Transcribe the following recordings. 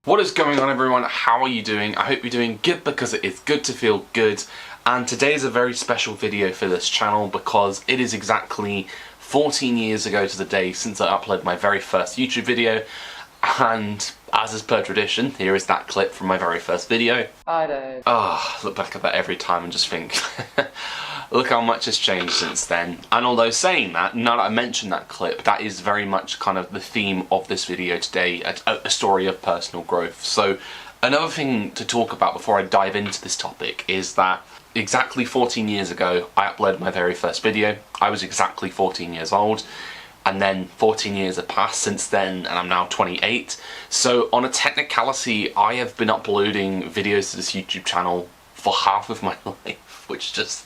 What is going on, everyone? How are you doing? I hope you're doing good, because it is good to feel good. And today is a very special video for this channel because it is exactly 14 years ago to the day since I uploaded my very first YouTube video. And as is per tradition, here is that clip from my very first video. Hi Dave. I look back at that every time and just think, look how much has changed since then. And although saying that, now that I mentioned that clip, that is very much kind of the theme of this video today, a story of personal growth. So another thing to talk about before I dive into this topic is that exactly 14 years ago, I uploaded my very first video. I was exactly 14 years old. And then 14 years have passed since then, and I'm now 28. So on a technicality, I have been uploading videos to this YouTube channel for half of my life, which just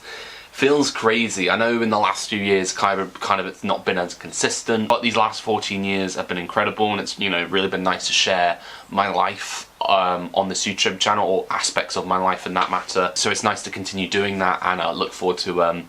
feels crazy. I know in the last few years, kind of it's not been as consistent, but these last 14 years have been incredible, and it's, you know, really been nice to share my life on this YouTube channel, or aspects of my life in that matter. So it's nice to continue doing that, and I look forward to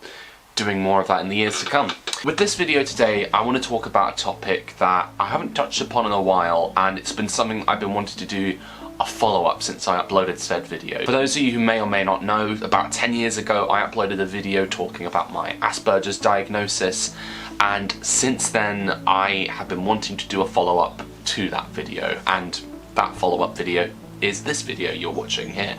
doing more of that in the years to come. With this video today, I want to talk about a topic that I haven't touched upon in a while, and it's been something I've been wanting to do a follow-up since I uploaded said video. For those of you who may or may not know, about 10 years ago I uploaded a video talking about my Asperger's diagnosis, and since then I have been wanting to do a follow-up to that video, and that follow-up video is this video you're watching here.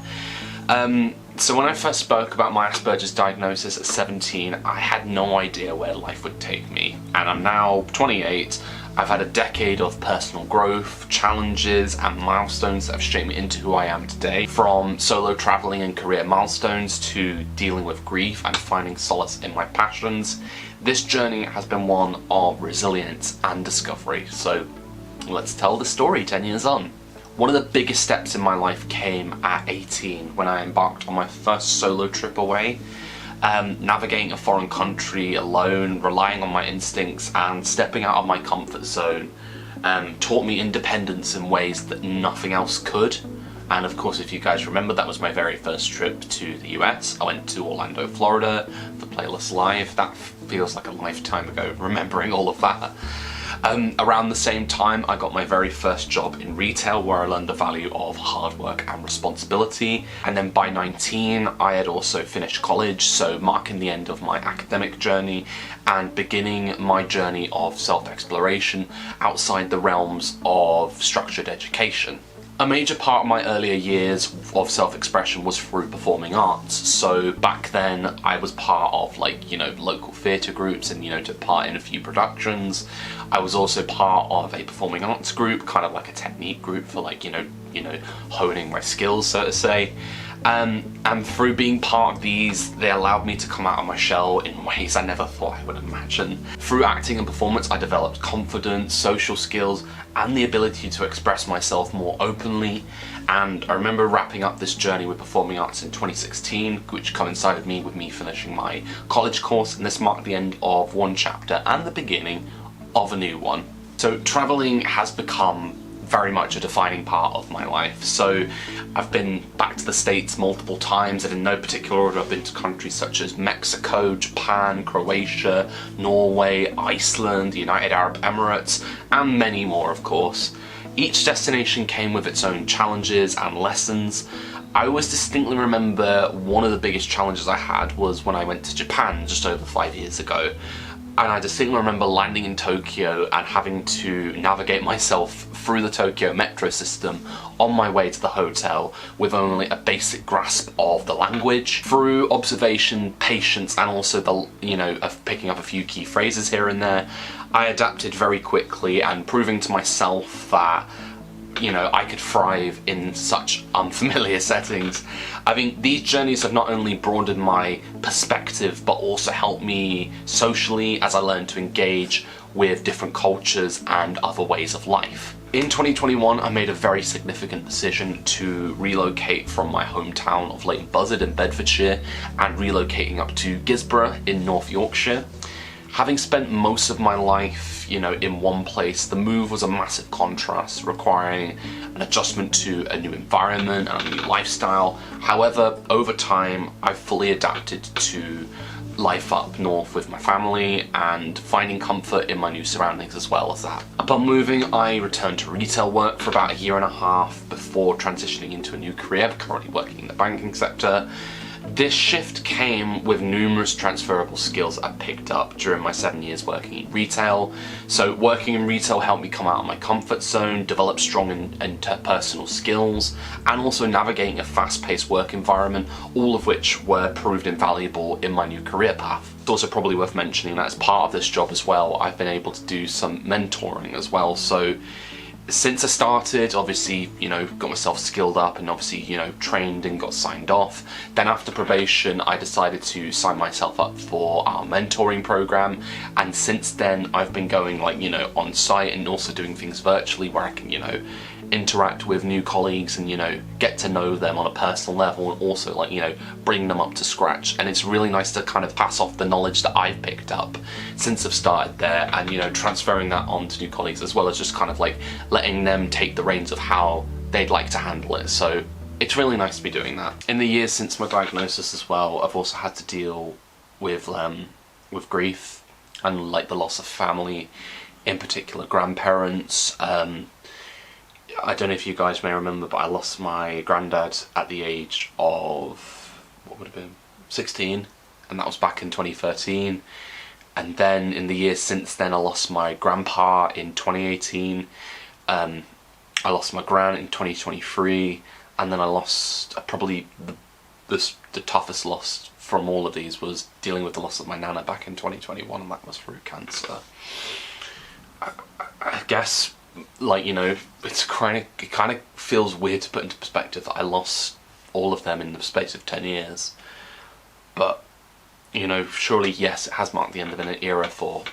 So when I first spoke about my Asperger's diagnosis at 17, I had no idea where life would take me. And I'm now 28, I've had a decade of personal growth, challenges and milestones that have shaped me into who I am today. From solo traveling and career milestones to dealing with grief and finding solace in my passions, this journey has been one of resilience and discovery. So let's tell the story 10 years on. One of the biggest steps in my life came at 18 when I embarked on my first solo trip away. Navigating a foreign country alone, relying on my instincts and stepping out of my comfort zone taught me independence in ways that nothing else could. And of course, if you guys remember, that was my very first trip to the US. I went to Orlando, Florida for Playlist Live. That feels like a lifetime ago, remembering all of that. Around the same time, I got my very first job in retail, where I learned the value of hard work and responsibility. And then by 19, I had also finished college, so marking the end of my academic journey and beginning my journey of self-exploration outside the realms of structured education. A major part of my earlier years of self-expression was through performing arts. So back then I was part of, like, you know, local theatre groups and, you know, took part in a few productions. I was also part of a performing arts group, kind of like a technique group for, like, you know, honing my skills, so to say. And through being part of these, they allowed me to come out of my shell in ways I never thought I would imagine. Through acting and performance, I developed confidence, social skills, and the ability to express myself more openly. And I remember wrapping up this journey with performing arts in 2016, which coincided with me finishing my college course, and this marked the end of one chapter and the beginning of a new one. So traveling has become very much a defining part of my life. So I've been back to the States multiple times, and in no particular order I've been to countries such as Mexico, Japan, Croatia, Norway, Iceland, the United Arab Emirates, and many more, of course. Each destination came with its own challenges and lessons. I always distinctly remember one of the biggest challenges I had was when I went to Japan just over 5 years ago. And I distinctly remember landing in Tokyo and having to navigate myself through the Tokyo metro system on my way to the hotel with only a basic grasp of the language. Through observation, patience, and also the, you know, of picking up a few key phrases here and there, I adapted very quickly, and proving to myself that, you know, I could thrive in such unfamiliar settings. I think these journeys have not only broadened my perspective, but also helped me socially as I learned to engage with different cultures and other ways of life. In 2021, I made a very significant decision to relocate from my hometown of Leighton Buzzard in Bedfordshire and relocating up to Gisborough in North Yorkshire. Having spent most of my life, you know, in one place, the move was a massive contrast, requiring an adjustment to a new environment and a new lifestyle. However, over time, I fully adapted to life up north with my family and finding comfort in my new surroundings as well as that. Upon moving, I returned to retail work for about a year and a half before transitioning into a new career, currently working in the banking sector. This shift came with numerous transferable skills I picked up during my 7 years working in retail. So working in retail helped me come out of my comfort zone, develop strong interpersonal skills, and also navigating a fast-paced work environment, all of which were proved invaluable in my new career path. It's also probably worth mentioning that as part of this job as well, I've been able to do some mentoring as well. So since I started, obviously, you know, got myself skilled up and obviously, you know, trained and got signed off. Then after probation, I decided to sign myself up for our mentoring program. And since then, I've been going, like, you know, on site and also doing things virtually where I can, you know, interact with new colleagues and, you know, get to know them on a personal level and also, like, you know, bring them up to scratch. And it's really nice to kind of pass off the knowledge that I've picked up since I've started there and, you know, transferring that on to new colleagues, as well as just kind of like letting them take the reins of how they'd like to handle it. So it's really nice to be doing that. In the years since my diagnosis as well, I've also had to deal with grief and, like, the loss of family, in particular grandparents. I don't know if you guys may remember, but I lost my granddad at the age of, what would have been, 16, and that was back in 2013. And then in the years since then, I lost my grandpa in 2018, I lost my gran in 2023, and then I lost probably the toughest loss from all of these was dealing with the loss of my nana back in 2021, and that was through cancer. I guess, like, you know, it kind of feels weird to put into perspective that I lost all of them in the space of 10 years. But, you know, surely, yes, it has marked the end of an era for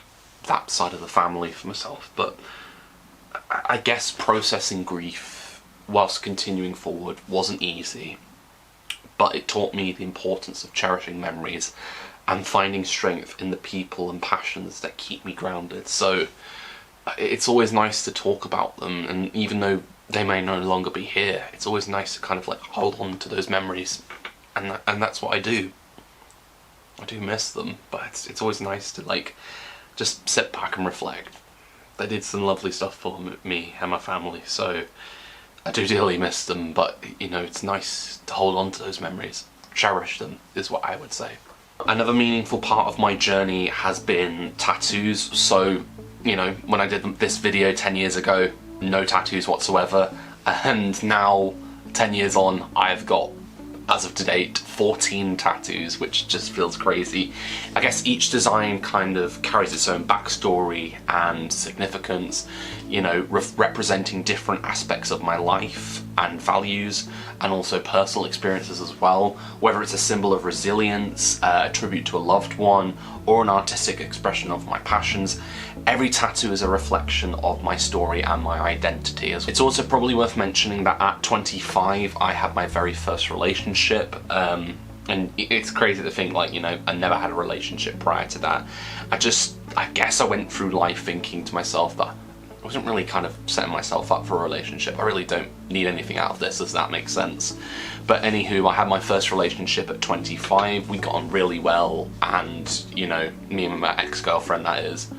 that side of the family for myself. But I guess processing grief whilst continuing forward wasn't easy. But it taught me the importance of cherishing memories and finding strength in the people and passions that keep me grounded. So it's always nice to talk about them, and even though they may no longer be here, it's always nice to kind of like hold on to those memories, and that's what I do. I do miss them, but it's always nice to, like, just sit back and reflect. They did some lovely stuff for me and my family, so I do dearly miss them, but, you know, it's nice to hold on to those memories. Cherish them, is what I would say. Another meaningful part of my journey has been tattoos. So, you know, when I did this video 10 years ago, no tattoos whatsoever, and now 10 years on, I've got, as of to date, 14 tattoos, which just feels crazy. I guess each design kind of carries its own backstory and significance, you know, representing different aspects of my life and values, and also personal experiences as well, whether it's a symbol of resilience, a tribute to a loved one, or an artistic expression of my passions. Every tattoo is a reflection of my story and my identity. It's also probably worth mentioning that at 25 I had my very first relationship, and it's crazy to think, like, you know, I never had a relationship prior to that. I guess I went through life thinking to myself that I wasn't really kind of setting myself up for a relationship. I really don't need anything out of this, does that make sense? But anywho, I had my first relationship at 25, we got on really well, and, you know, me and my ex-girlfriend, that is.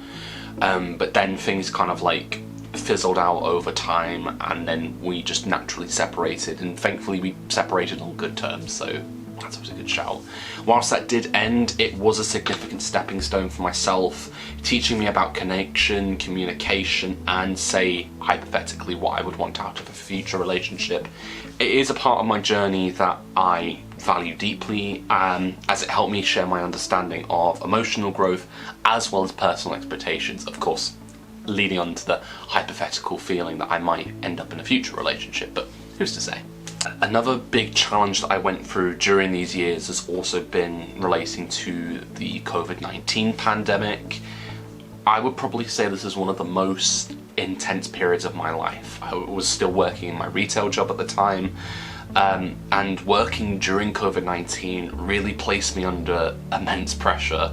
But then things kind of like fizzled out over time, and then we just naturally separated, and thankfully we separated on good terms, so that was a good shout. Whilst that did end, it was a significant stepping stone for myself, teaching me about connection, communication, and, say, hypothetically, what I would want out of a future relationship. It is a part of my journey that I value deeply, as it helped me share my understanding of emotional growth as well as personal expectations, of course, leading on to the hypothetical feeling that I might end up in a future relationship, but who's to say? Another big challenge that I went through during these years has also been relating to the COVID-19 pandemic. I would probably say this is one of the most intense periods of my life. I was still working in my retail job at the time, and working during COVID-19 really placed me under immense pressure,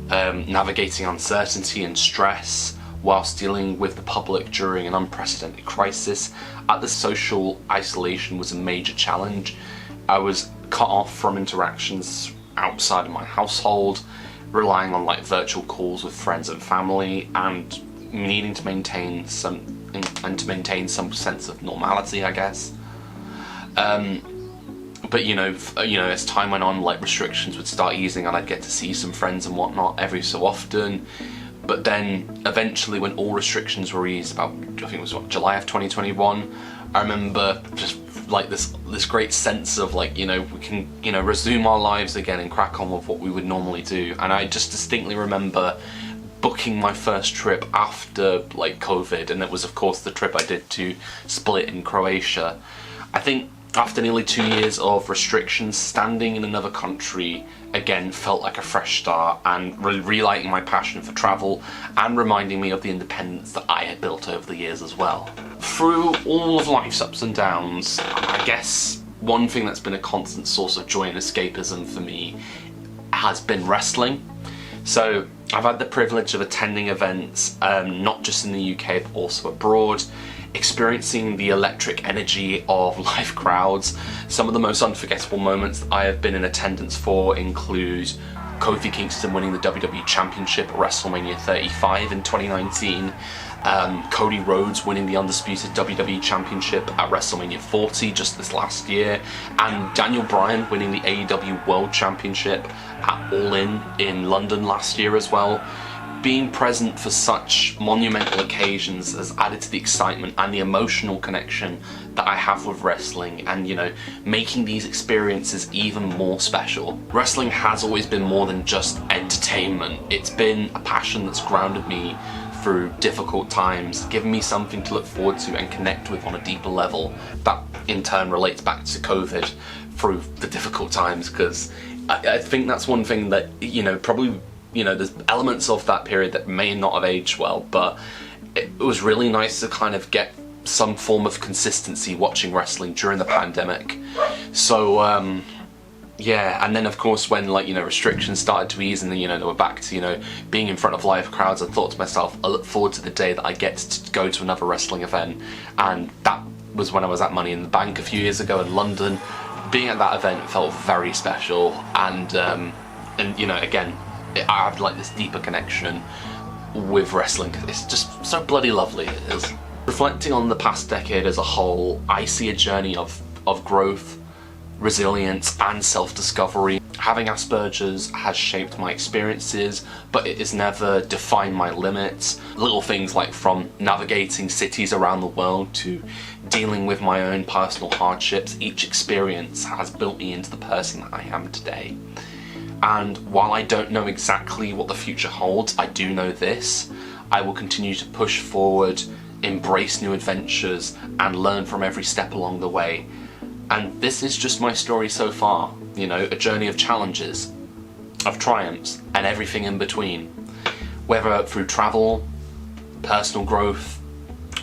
navigating uncertainty and stress whilst dealing with the public during an unprecedented crisis. The social isolation was a major challenge. I was cut off from interactions outside of my household. relying on like virtual calls with friends and family, and needing to maintain some sense of normality, I guess. But you know, as time went on, like restrictions would start easing, and I'd get to see some friends and whatnot every so often. But then eventually, when all restrictions were eased, about I think it was July of 2021, I remember just like this great sense of like, you know, we can, you know, resume our lives again and crack on with what we would normally do. And I just distinctly remember booking my first trip after like COVID, and it was of course the trip I did to Split in Croatia. I think after nearly 2 years of restrictions, standing in another country again felt like a fresh start, and relighting my passion for travel and reminding me of the independence that I had built over the years as well. Through all of life's ups and downs, I guess one thing that's been a constant source of joy and escapism for me has been wrestling. So I've had the privilege of attending events, not just in the UK but also abroad, experiencing the electric energy of live crowds. Some of the most unforgettable moments that I have been in attendance for include Kofi Kingston winning the WWE Championship at WrestleMania 35 in 2019, Cody Rhodes winning the undisputed WWE Championship at WrestleMania 40 just this last year, and Daniel Bryan winning the AEW World Championship at All in London last year as well. Being present for such monumental occasions has added to the excitement and the emotional connection that I have with wrestling, and you know, making these experiences even more special. Wrestling has always been more than just entertainment. It's been a passion that's grounded me through difficult times, giving me something to look forward to and connect with on a deeper level. That in turn relates back to COVID through the difficult times, because I think that's one thing that, you know, probably, you know, there's elements of that period that may not have aged well, but it was really nice to kind of get some form of consistency watching wrestling during the pandemic. So yeah, and then of course when, like, you know, restrictions started to ease and then, you know, they were back to, you know, being in front of live crowds, I thought to myself, I look forward to the day that I get to go to another wrestling event. And that was when I was at Money in the Bank a few years ago in London. Being at that event felt very special, and you know, again, I have like this deeper connection with wrestling. It's just so bloody lovely, it is. Reflecting on the past decade as a whole, I see a journey of growth, resilience and self-discovery. Having Asperger's has shaped my experiences, but it has never defined my limits. Little things like from navigating cities around the world to dealing with my own personal hardships, each experience has built me into the person that I am today. And while I don't know exactly what the future holds, I do know this: I will continue to push forward, embrace new adventures, and learn from every step along the way. And this is just my story so far, you know, a journey of challenges, of triumphs, and everything in between. Whether through travel, personal growth,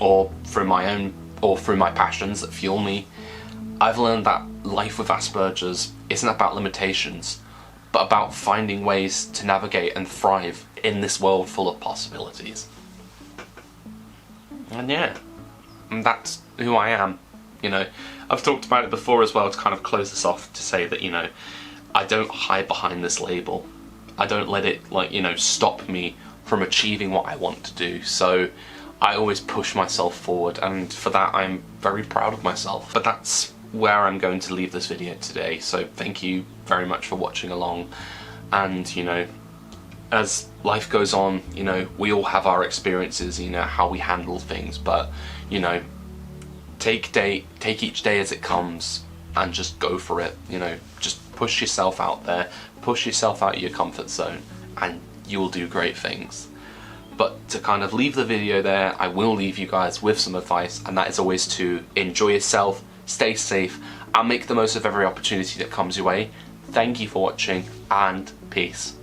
or through my passions that fuel me, I've learned that life with Asperger's isn't about limitations, but about finding ways to navigate and thrive in this world full of possibilities. And yeah, and that's who I am. You know, I've talked about it before as well to kind of close this off, to say that, you know, I don't hide behind this label. I don't let it, like, you know, stop me from achieving what I want to do. So I always push myself forward, and for that I'm very proud of myself. But that's where I'm going to leave this video today. So thank you very much for watching along. And, you know, as life goes on, you know, we all have our experiences, you know, how we handle things, but, you know, take each day as it comes and just go for it. You know, just push yourself out there, push yourself out of your comfort zone, and you will do great things. But to kind of leave the video there, I will leave you guys with some advice, and that is always to enjoy yourself, stay safe, and make the most of every opportunity that comes your way. Thank you for watching, and peace.